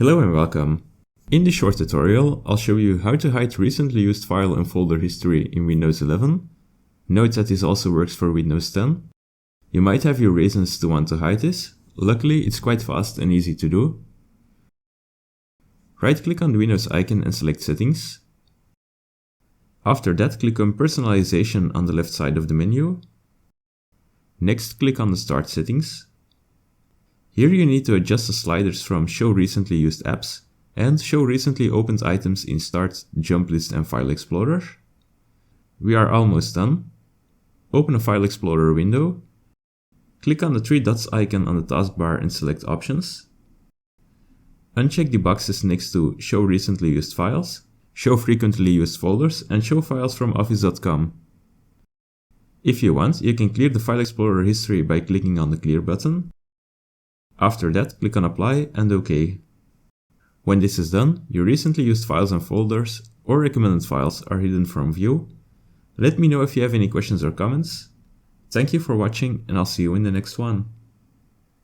Hello and welcome. In this short tutorial, I'll show you how to hide recently used file and folder history in Windows 11. Note that this also works for Windows 10. You might have your reasons to want to hide this. Luckily, it's quite fast and easy to do. Right-click on the Windows icon and select Settings. After that, click on Personalization on the left side of the menu. Next, click on the Start Settings. Here you need to adjust the sliders from Show Recently Used Apps and Show Recently Opened Items in Start, Jump List and File Explorer. We are almost done. Open a File Explorer window. Click on the three dots icon on the taskbar and select Options. Uncheck the boxes next to Show Recently Used Files, Show Frequently Used Folders and Show Files from Office.com. If you want, you can clear the File Explorer history by clicking on the Clear button. After that, click on Apply and OK. When this is done, your recently used files and folders or recommended files are hidden from view. Let me know if you have any questions or comments. Thank you for watching and I'll see you in the next one.